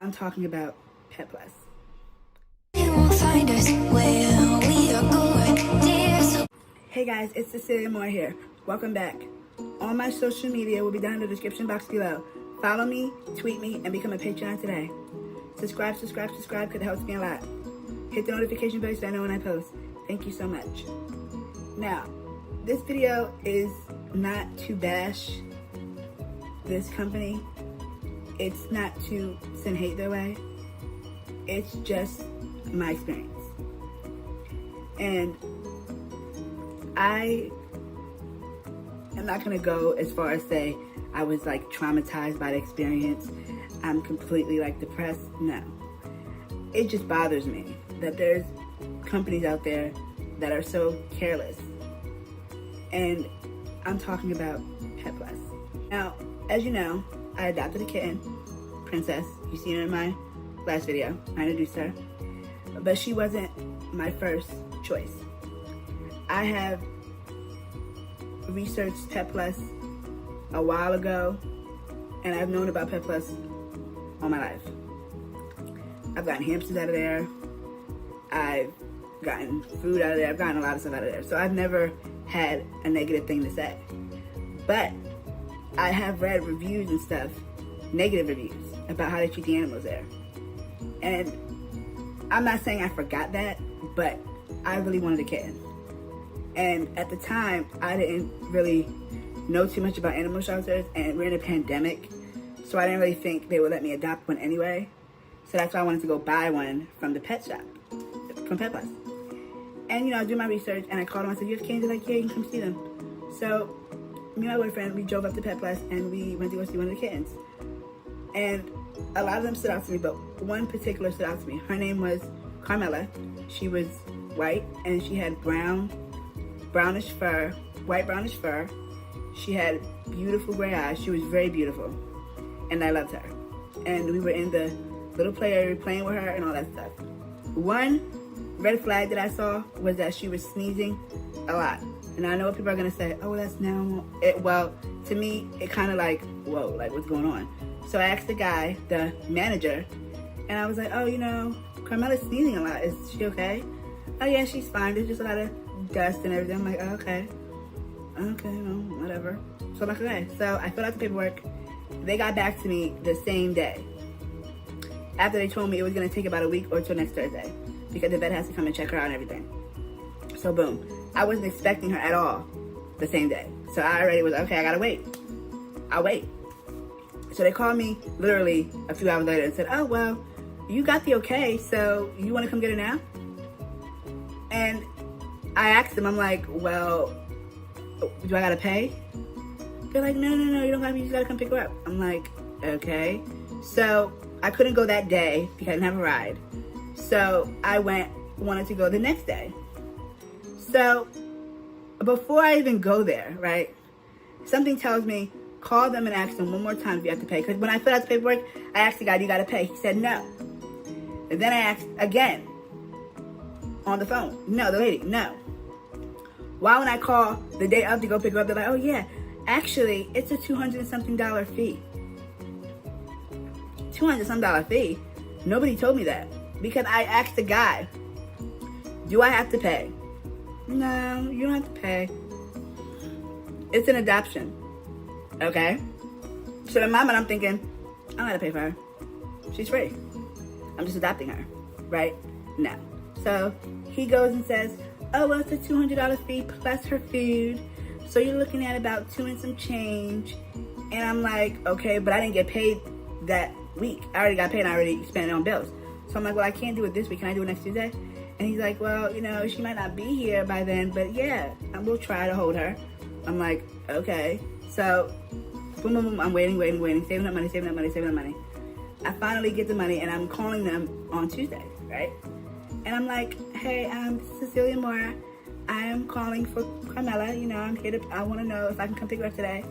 I'm talking about Pet Plus. Hey guys, it's Cecilia Mura here. Welcome back. All my social media will be down in the description box below. Follow me, tweet me, and become a Patreon today. Subscribe, because it helps me a lot. Hit the notification bell so I know when I post. Thank you so much. Now, this video is not to bash this company. It's not to send hate their way. It's just my experience. And I am not gonna go as far as say I was like traumatized by the experience. I'm completely like depressed. No. It just bothers me that there's companies out there that are so careless. And I'm talking about Pet Plus. Now, as you know, I adopted a kitten, Princess. You've seen her in my last video. I introduced her. But she wasn't my first choice. I have researched Pet Plus a while ago, and I've known about Pet Plus all my life. I've gotten hamsters out of there. I've gotten food out of there. I've gotten a lot of stuff out of there. So I've never had a negative thing to say. But I have read reviews and stuff, negative reviews, about how they treat the animals there. And I'm not saying I forgot that, but I really wanted a kitten. And at the time, I didn't really know too much about animal shelters, and we're in a pandemic, so I didn't really think they would let me adopt one anyway. So that's why I wanted to go buy one from the pet shop, from Pet Plus. And, you know, I do my research, and I called them. I said, you have kittens? They're like, yeah, you can come see them. So me and my boyfriend, we drove up to Pet Plus, and we went to go see one of the kittens. And a lot of them stood out to me, but one particular stood out to me. Her name was Carmela. She was white, and she had brownish fur, white brownish fur. She had beautiful gray eyes. She was very beautiful, and I loved her. And we were in the little play area playing with her and all that stuff. One red flag that I saw was that she was sneezing a lot. And I know what people are gonna say, oh, that's normal. Well, to me, it kind of like, whoa, like what's going on? So I asked the guy, the manager, and I was like, oh, you know, Carmela's sneezing a lot. Is she okay? Oh yeah, she's fine. There's just a lot of dust and everything. I'm like, oh, okay, well, whatever. So I'm like, okay. So I filled out the paperwork. They got back to me the same day, after they told me it was gonna take about a week or till next Thursday, because the vet has to come and check her out and everything. So boom, I wasn't expecting her at all the same day. So I already was, okay, I gotta wait. I'll wait. So they called me literally a few hours later and said, oh, well, you got the okay, so you wanna come get her now? And I asked them, I'm like, well, do I gotta pay? They're like, no, you don't gotta, you just gotta come pick her up. I'm like, okay. So I couldn't go that day because I didn't have a ride. So I wanted to go the next day. So before I even go there, right, something tells me, call them and ask them one more time if you have to pay. Because when I filled out the paperwork, I asked the guy, do you gotta pay? He said no. And then I asked again on the phone. No, the lady, no. Why when I call the day up to go pick her up, they're like, oh yeah, actually, it's a $200 and something fee. $200 some fee? Nobody told me that. Because I asked the guy, do I have to pay? No, you don't have to pay. It's an adoption, okay? So in my mind, I'm thinking, I don't have to pay for her. She's free. I'm just adopting her, right? No. So he goes and says, oh, well, it's a $200 fee plus her food. So you're looking at about $2 and some change. And I'm like, okay, but I didn't get paid that week. I already got paid and I already spent it on bills. So I'm like, well, I can't do it this week. Can I do it next Tuesday? And he's like, well, you know, she might not be here by then, but yeah, we'll try to hold her. I'm like, okay. So boom, boom, boom, I'm waiting, saving up money. I finally get the money and I'm calling them on Tuesday, right? And I'm like, hey, I'm Cecilia Mura. I am calling for Carmela. You know, I'm here to, I want to know if I can come pick her up today.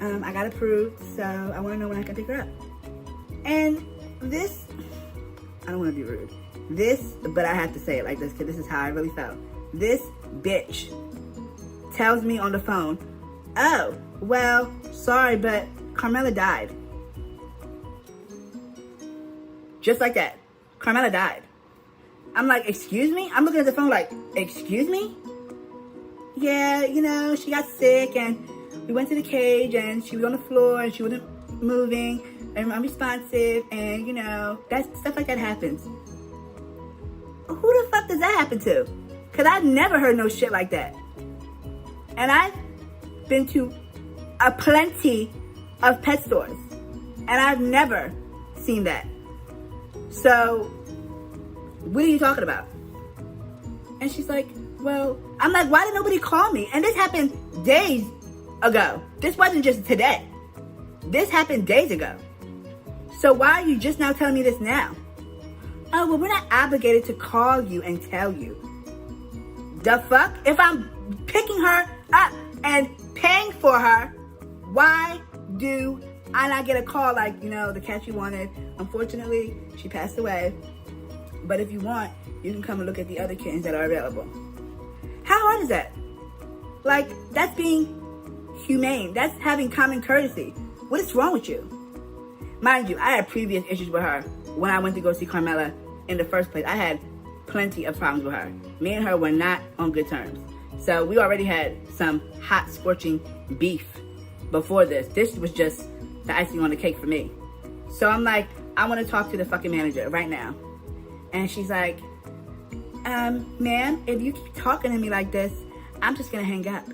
I got approved, so I want to know when I can pick her up. And this, I don't want to be rude. But I have to say it like this because this is how I really felt. This bitch tells me on the phone, oh, well, sorry, but Carmela died. Just like that. Carmela died. I'm like, excuse me? I'm looking at the phone like, excuse me? Yeah, you know, she got sick and we went to the cage and she was on the floor and she wasn't moving and unresponsive and, you know, that stuff like that happens. Who the fuck does that happen to? Because I've never heard no shit like that. And I've been to a plenty of pet stores and I've never seen that. So, what are you talking about? And she's like, well, I'm like, why did nobody call me? And this happened days ago. This wasn't just today. This happened days ago. So why are you just now telling me this now? Oh, well, we're not obligated to call you and tell you. The fuck? If I'm picking her up and paying for her, why do I not get a call like, you know, the cat you wanted? Unfortunately, she passed away. But if you want, you can come and look at the other kittens that are available. How hard is that? Like, that's being humane. That's having common courtesy. What is wrong with you? Mind you, I had previous issues with her when I went to go see Carmela in the first place. I had plenty of problems with her. Me and her were not on good terms. So we already had some hot, scorching beef before this. This was just the icing on the cake for me. So I'm like, I want to talk to the fucking manager right now. And she's like, ma'am, if you keep talking to me like this, I'm just going to hang up.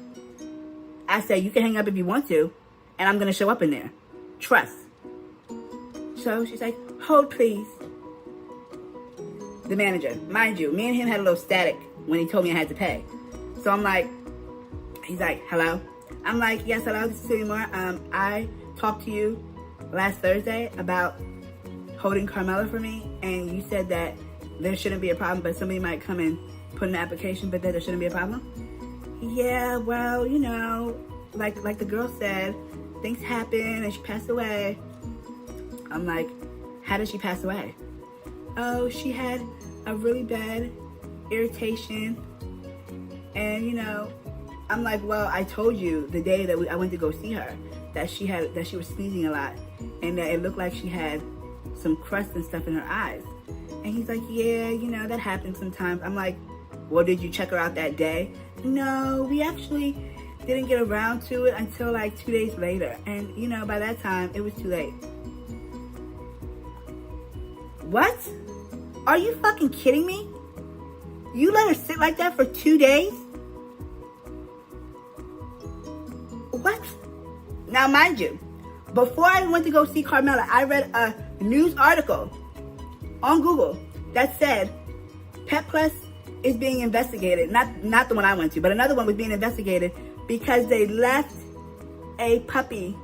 I said, you can hang up if you want to, and I'm going to show up in there. Trust. So she's like, hold please. The manager, mind you, me and him had a little static when he told me I had to pay. So I'm like, he's like, hello? I'm like, yes, hello, this is Cecilia Mura. I talked to you last Thursday about holding Carmela for me, and you said that there shouldn't be a problem, but somebody might come and put an application, but that there shouldn't be a problem. Yeah, well, you know, like the girl said, things happen and she passed away. I'm like, how did she pass away? Oh, she had a really bad irritation. And, you know, I'm like, well, I told you the day that I went to go see her that she was sneezing a lot and that it looked like she had some crust and stuff in her eyes. And he's like, yeah, you know, that happens sometimes. I'm like, well, did you check her out that day? No, we actually didn't get around to it until like 2 days later. And, you know, by that time, it was too late. What? Are you fucking kidding me? You let her sit like that for 2 days? What? Now, mind you, before I went to go see Carmela, I read a news article on Google that said Pet Plus is being investigated. Not the one I went to, but another one was being investigated because they left a puppy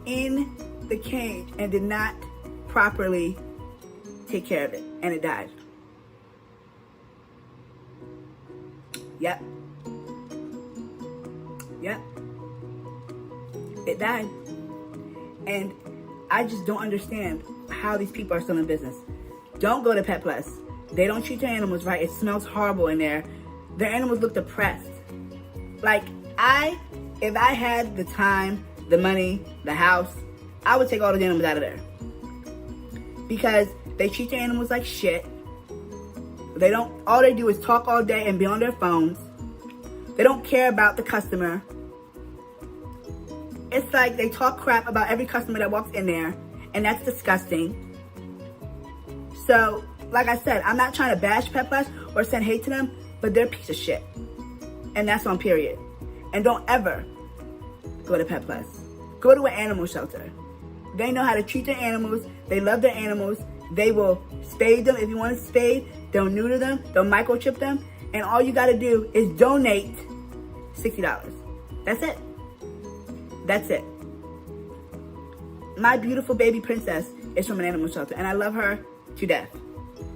in the cage and did not properly take care of it, and it died. Yep. It died. And I just don't understand how these people are still in business. Don't go to Pet Plus. They don't treat their animals right. It smells horrible in there. Their animals look depressed. Like, if I had the time, the money, the house, I would take all the animals out of there. Because they treat their animals like shit. All they do is talk all day and be on their phones. They don't care about the customer. It's like they talk crap about every customer that walks in there, and that's disgusting. So, like I said, I'm not trying to bash Pet Plus or send hate to them, but they're a piece of shit. And that's on period. And don't ever go to Pet Plus. Go to an animal shelter. They know how to treat their animals. They love their animals. They will spade them if you want to spade. They'll neuter them. They'll microchip them. And all you got to do is donate $60. That's it. That's it. My beautiful baby princess is from an animal shelter, and I love her to death.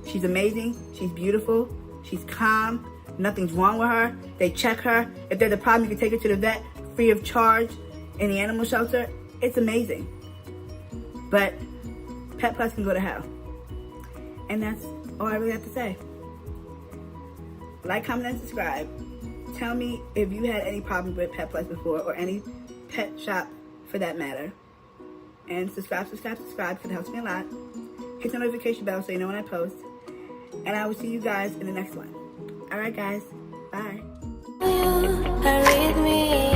She's amazing. She's beautiful. She's calm. Nothing's wrong with her. They check her. If there's a problem, you can take her to the vet free of charge in the animal shelter. It's amazing. But Pet Plus can go to hell. And that's all I really have to say. Like, comment, and subscribe. Tell me if you had any problems with Pet Plus before, or any pet shop for that matter. And subscribe, because it helps me a lot. hit the notification bell so you know when I post. And I will see you guys in the next one. Alright guys, bye. You read me.